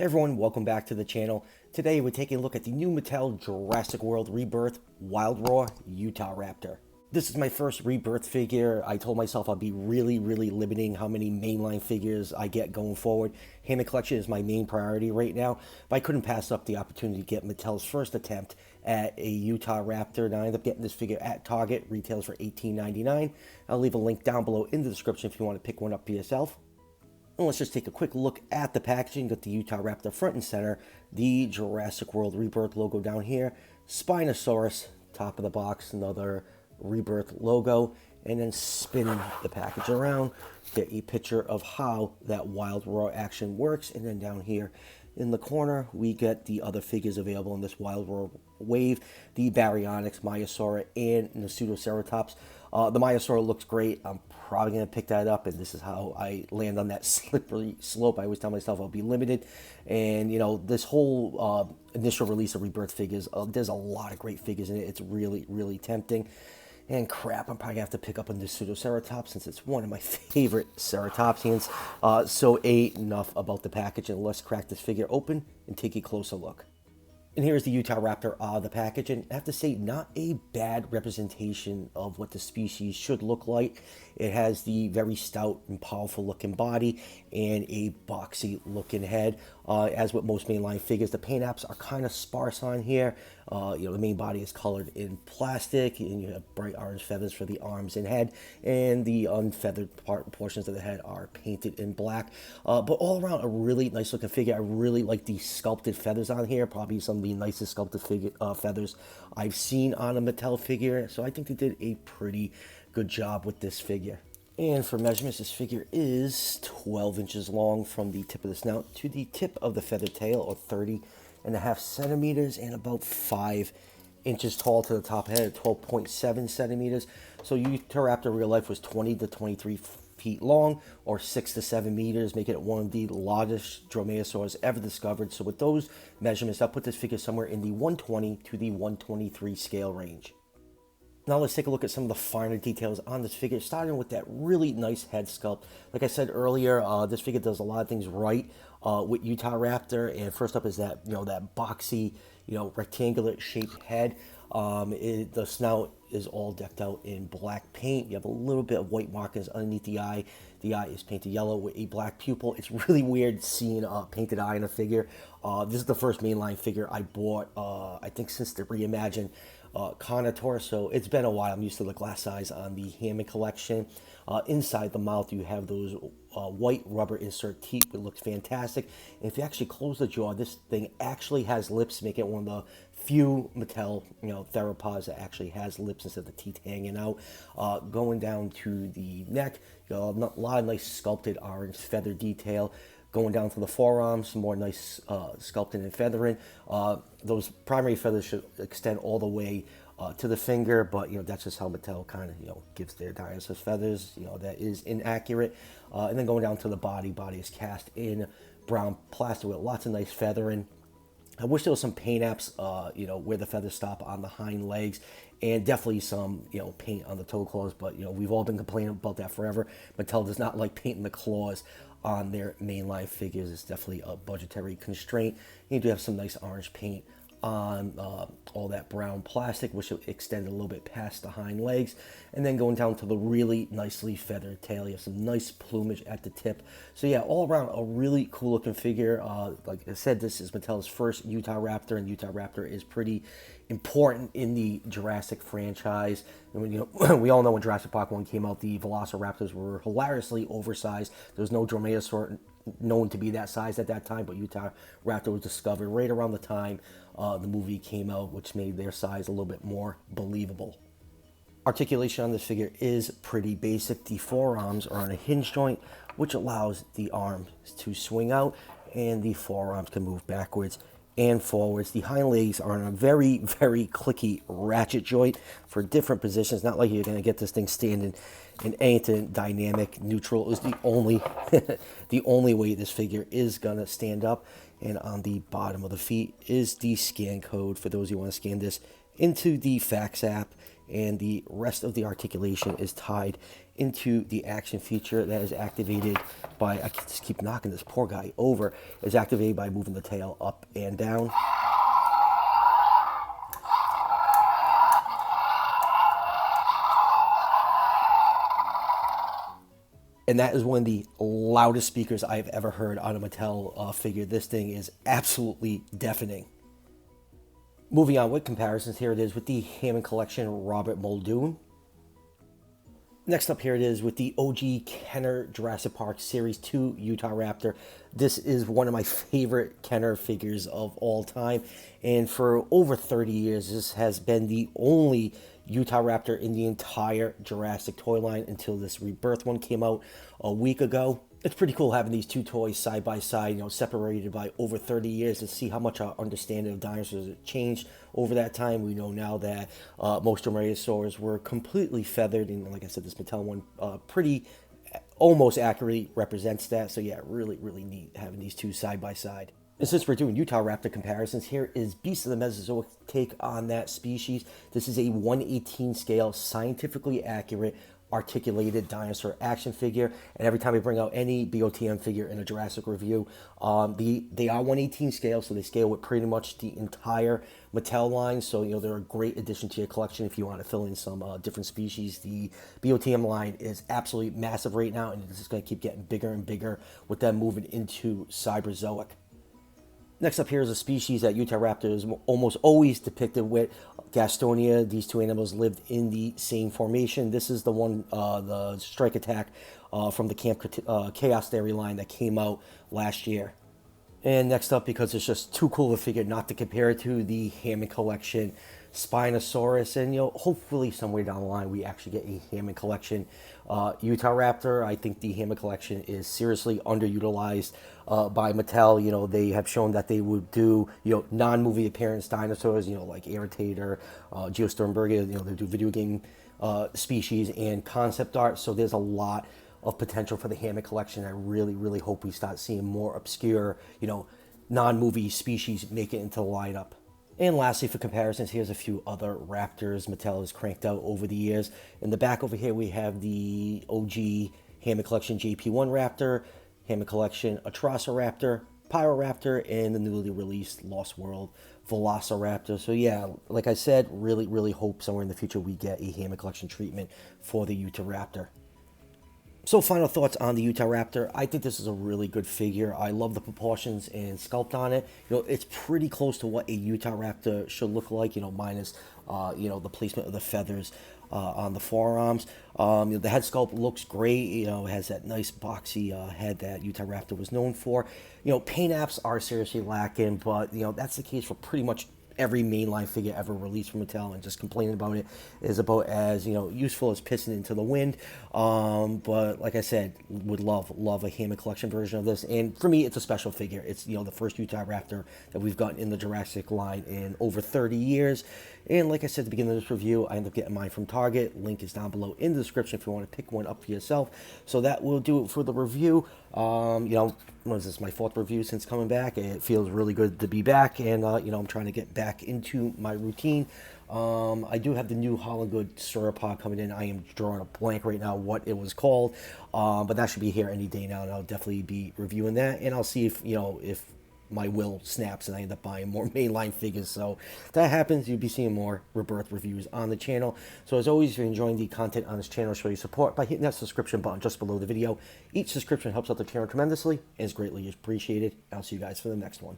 Hey everyone, welcome back to the channel. Today we're taking a look at the new Mattel Jurassic World Rebirth Wild Raw Utahraptor. This is my first Rebirth figure. I told myself I'll be really limiting how many mainline figures I get going forward. Hammer collection is my main priority right now, but I couldn't pass up the opportunity to get Mattel's first attempt at a Utahraptor, and I ended up getting this figure at Target. Retails for $18.99. I'll leave a link down below in the description if you want to pick one up for yourself. And let's just take a quick look at the packaging. Got the Utahraptor front and center, the Jurassic World Rebirth logo down here, Spinosaurus, top of the box, another Rebirth logo, and then spinning the package around, get a picture of how that Wild Raw action works. And then down here in the corner, we get the other figures available in this Wild Raw wave, the Baryonyx, Maiasaura, and the Pseudoceratops. The Maiasaura looks great. I'm probably going to pick that up, and this is how I land on that slippery slope. I always tell myself I'll be limited. And, you know, this whole initial release of Rebirth figures, there's a lot of great figures in it. It's really tempting. And crap, I'm probably going to have to pick up on this Pseudoceratops since it's one of my favorite ceratopsians. So enough about the package, and let's crack this figure open and take a closer look. And here's the Utahraptor the package, and I have to say, not a bad representation of what the species should look like. It has the very stout and powerful looking body and a boxy looking head. As with most mainline figures, the paint apps are kind of sparse on here. The main body is colored in plastic, and you have bright orange feathers for the arms and head, and the unfeathered portions of the head are painted in black. But all around, a really nice looking figure. I really like the sculpted feathers on here, probably some of the nicest sculpted feathers I've seen on a Mattel figure, so I think they did a pretty good job with this figure. And for measurements, this figure is 12 inches long from the tip of the snout to the tip of the feathered tail, or 30.5 centimeters, and about 5 inches tall to the top head at 12.7 centimeters. So Utahraptor real life was 20 to 23 feet long, or 6 to 7 meters, making it one of the largest dromaeosaurs ever discovered. So with those measurements, that put this figure somewhere in the 120 to the 123 scale range. Now let's take a look at some of the finer details on this figure, starting with that really nice head sculpt. Like I said earlier, this figure does a lot of things right with Utahraptor. And first up is that, that boxy, rectangular shaped head. The snout is all decked out in black paint. You have a little bit of white markings underneath the eye. The eye is painted yellow with a black pupil. It's really weird seeing a painted eye in a figure. This is the first mainline figure I bought, I think, since the reimagined Carnotaur, so it's been a while. I'm used to the glass eyes on the Hammer collection. Inside the mouth, you have those white rubber insert teeth. It looks fantastic. And if you actually close the jaw, this thing actually has lips, making it one of the few Mattel, theropods that actually has lips instead of the teeth hanging out. Going down to the neck, you got a lot of nice sculpted orange feather detail. Going down to the forearms, some more nice sculpting and feathering. Those primary feathers should extend all the way to the finger, but that's just how Mattel kind of gives their dinosaur feathers. That is inaccurate. And then going down to the body is cast in brown plastic with lots of nice feathering. I wish there was some paint apps, where the feathers stop on the hind legs, and definitely some, paint on the toe claws. But we've all been complaining about that forever. Mattel does not like painting the claws on their mainline figures. It's definitely a budgetary constraint. You do have some nice orange paint on all that brown plastic, which will extend a little bit past the hind legs. And then going down to the really nicely feathered tail, you have some nice plumage at the tip. So yeah, all around a really cool looking figure. Like I said, this is Mattel's first Utahraptor, and Utahraptor is pretty important in the Jurassic franchise. And we all know when Jurassic Park 1 came out, the Velociraptors were hilariously oversized. There was no dromaeosaur known to be that size at that time, but Utahraptor was discovered right around the time the movie came out, which made their size a little bit more believable. Articulation on this figure is pretty basic. The forearms are on a hinge joint, which allows the arms to swing out, and the forearms can move backwards and forwards. The hind legs are on a very clicky ratchet joint for different positions. Not like you're going to get this thing standing in anything dynamic. Neutral is the only the only way this figure is going to stand up. And on the bottom of the feet is the scan code for those who want to scan this into the fax app. And the rest of the articulation is tied into the action feature that is activated by, I just keep knocking this poor guy over, is activated by moving the tail up and down. And that is one of the loudest speakers I've ever heard on a Mattel figure. This thing is absolutely deafening. Moving on with comparisons, here it is with the Hammond Collection Robert Muldoon. Next up, here it is with the OG Kenner Jurassic Park Series 2 Utahraptor. This is one of my favorite Kenner figures of all time. And for over 30 years, this has been the only Utahraptor in the entire Jurassic toy line until this Rebirth one came out a week ago. It's pretty cool having these two toys side by side, you know, separated by over 30 years, to see how much our understanding of dinosaurs has changed over that time. We know now that most dromaeosaurs were completely feathered, and like I said, this Mattel one pretty almost accurately represents that. So yeah, really, really neat having these two side by side. And since we're doing Utahraptor comparisons, here is Beast of the Mesozoic take on that species. This is a 1/18 scale, scientifically accurate, articulated dinosaur action figure. And every time we bring out any BOTM figure in a Jurassic review, they are 1/18 scale, so they scale with pretty much the entire Mattel line. So, you know, they're a great addition to your collection if you want to fill in some different species. The BOTM line is absolutely massive right now, and this is going to keep getting bigger and bigger with them moving into Cyberzoic. Next up here is a species that Utahraptor is almost always depicted with, Gastonia. These two animals lived in the same formation. This is the one, the strike attack from the Camp Chaos Theory line that came out last year. And next up, because it's just too cool of a figure not to compare it to, the Hammond Collection Spinosaurus. And, you know, hopefully somewhere down the line we actually get a Hammond Collection Utahraptor. I think the Hammond Collection is seriously underutilized by Mattel. You know, they have shown that they would do, you know, non-movie appearance dinosaurs, you know, like Irritator, Geosternbergia. You know, they do video game species and concept art. So there's a lot of potential for the Hammond Collection. I really, really hope we start seeing more obscure, you know, non-movie species make it into the lineup. And lastly, for comparisons, here's a few other Raptors Mattel has cranked out over the years. In the back over here, we have the OG Hammond Collection JP1 Raptor, Hammond Collection Utahraptor, Pyroraptor, and the newly released Lost World Velociraptor. So yeah, like I said, really, really hope somewhere in the future we get a Hammond Collection treatment for the Utahraptor. So final thoughts on the Utahraptor. I think this is a really good figure. I love the proportions and sculpt on it. You know, it's pretty close to what a Utahraptor should look like, you know, minus, you know, the placement of the feathers on the forearms. You know, the head sculpt looks great. You know, it has that nice boxy head that Utahraptor was known for. You know, paint apps are seriously lacking, but, you know, that's the case for pretty much every mainline figure ever released from Mattel, and just complaining about it is about as, you know, useful as pissing into the wind. But like I said, would love a Hammond Collection version of this. And for me, it's a special figure. It's, you know, the first Utahraptor that we've gotten in the Jurassic line in over 30 years. And like I said at the beginning of this review, I ended up getting mine from Target. Link is down below in the description if you want to pick one up for yourself. So that will do it for the review. You know, what is this, my fourth review since coming back? It feels really good to be back, and you know, I'm trying to get back into my routine. I do have the new Holland Good Sauropod coming in. I am drawing a blank right now what it was called, but that should be here any day now, and I'll definitely be reviewing that. And I'll see if, you know, if my will snaps and I end up buying more mainline figures. So if that happens, you'll be seeing more Rebirth reviews on the channel. So as always, if you're enjoying the content on this channel, show your support by hitting that subscription button just below the video. Each subscription helps out the channel tremendously and is greatly appreciated. I'll see you guys for the next one.